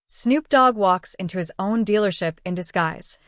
Snoop Dogg walks into his own dealership in disguise,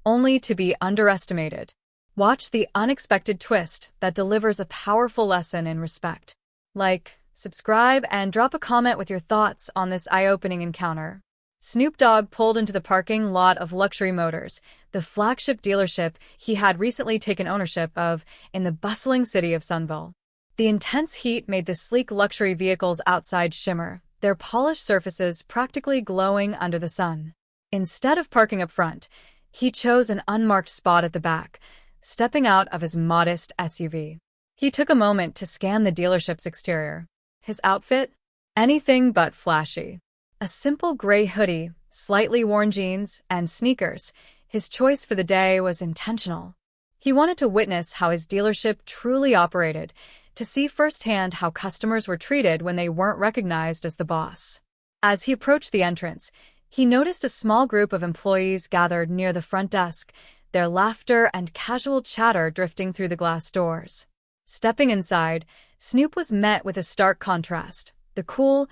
only to be underestimated. Watch the unexpected twist that delivers a powerful lesson in respect. Like, subscribe, and drop a comment with your thoughts on this eye-opening encounter. Snoop Dogg pulled into the parking lot of Luxury Motors, the flagship dealership he had recently taken ownership of in the bustling city of Sunville. The intense heat made the sleek luxury vehicles outside shimmer, their polished surfaces practically glowing under the sun. Instead of parking up front, he chose an unmarked spot at the back, stepping out of his modest SUV. He took a moment to scan the dealership's exterior. His outfit? Anything but flashy. A simple gray hoodie, slightly worn jeans, and sneakers, his choice for the day was intentional. He wanted to witness how his dealership truly operated, to see firsthand how customers were treated when they weren't recognized as the boss. As he approached the entrance, he noticed a small group of employees gathered near the front desk, their laughter and casual chatter drifting through the glass doors. Stepping inside, Snoop was met with a stark contrast. The cool,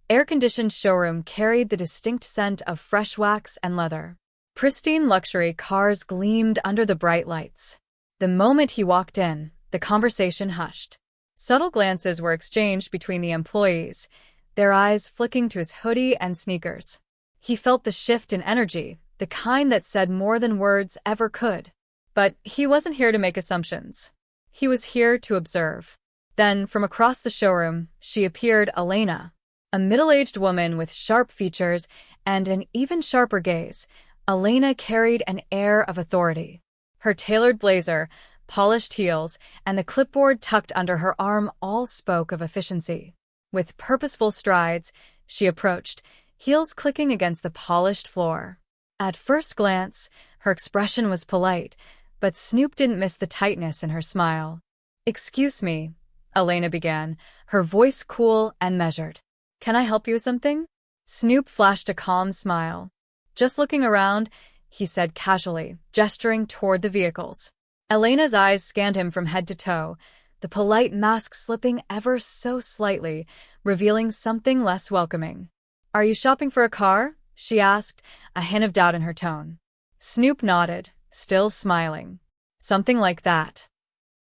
air-conditioned showroom carried the distinct scent of fresh wax and leather. Pristine luxury cars gleamed under the bright lights. The moment he walked in, the conversation hushed. Subtle glances were exchanged between the employees, their eyes flicking to his hoodie and sneakers. He felt the shift in energy, the kind that said more than words ever could. But he wasn't here to make assumptions. He was here to observe. Then, from across the showroom, she appeared, Elena. A middle-aged woman with sharp features and an even sharper gaze, Elena carried an air of authority. Her tailored blazer, polished heels, and the clipboard tucked under her arm all spoke of efficiency. With purposeful strides, she approached, heels clicking against the polished floor. At first glance, her expression was polite, but Snoop didn't miss the tightness in her smile. "Excuse me," Elena began, her voice cool and measured. "Can I help you with something?" Snoop flashed a calm smile. "Just looking around," he said casually, gesturing toward the vehicles. Elena's eyes scanned him from head to toe, the polite mask slipping ever so slightly, revealing something less welcoming. "Are you shopping for a car?" she asked, a hint of doubt in her tone. Snoop nodded, still smiling. "Something like that."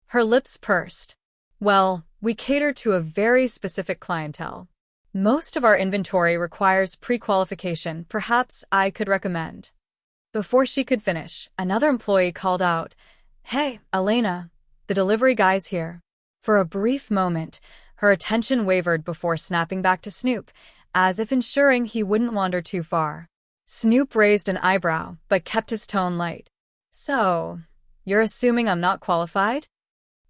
Her lips pursed. "Well, we cater to a very specific clientele. Most of our inventory requires pre-qualification. Perhaps I could recommend." Before she could finish, another employee called out, "Hey, Elena, the delivery guy's here." For a brief moment, her attention wavered before snapping back to Snoop, as if ensuring he wouldn't wander too far. Snoop raised an eyebrow, but kept his tone light. "So, you're assuming I'm not qualified?"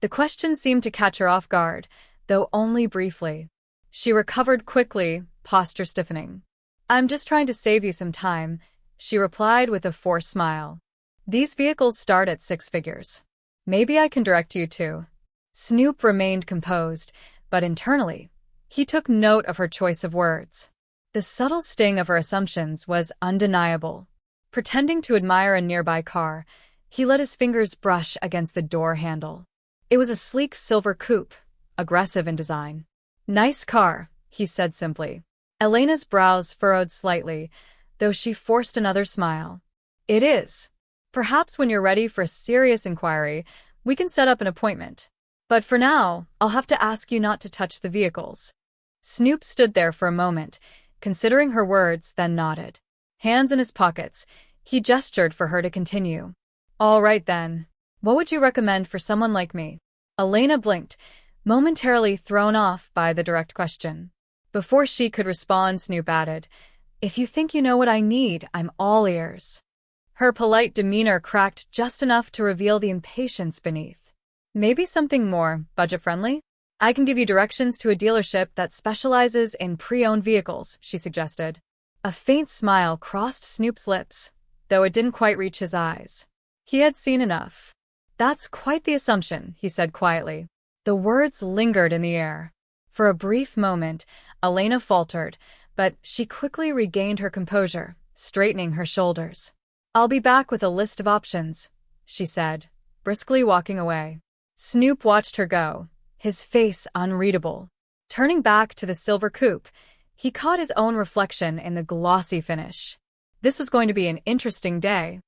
The question seemed to catch her off guard, though only briefly. She recovered quickly, posture stiffening. "I'm just trying to save you some time," she replied with a forced smile. "These vehicles start at 6 figures. Maybe I can direct you to." Snoop remained composed, but internally, he took note of her choice of words. The subtle sting of her assumptions was undeniable. Pretending to admire a nearby car, he let his fingers brush against the door handle. It was a sleek silver coupe, aggressive in design. "Nice car," he said simply. Elena's brows furrowed slightly, though she forced another smile. "It is. Perhaps when you're ready for a serious inquiry, we can set up an appointment. But for now, I'll have to ask you not to touch the vehicles." Snoop stood there for a moment, considering her words, then nodded. Hands in his pockets, he gestured for her to continue. "All right then. What would you recommend for someone like me?" Elena blinked, momentarily thrown off by the direct question. Before she could respond, Snoop added, "If you think you know what I need, I'm all ears." Her polite demeanor cracked just enough to reveal the impatience beneath. "Maybe something more budget-friendly? I can give you directions to a dealership that specializes in pre-owned vehicles," she suggested. A faint smile crossed Snoop's lips, though it didn't quite reach his eyes. He had seen enough. "That's quite the assumption," he said quietly. The words lingered in the air. For a brief moment, Elena faltered, but she quickly regained her composure, straightening her shoulders. "I'll be back with a list of options," she said, briskly walking away. Snoop watched her go, his face unreadable. Turning back to the silver coupe, He caught his own reflection in the glossy finish. This was going to be an interesting day.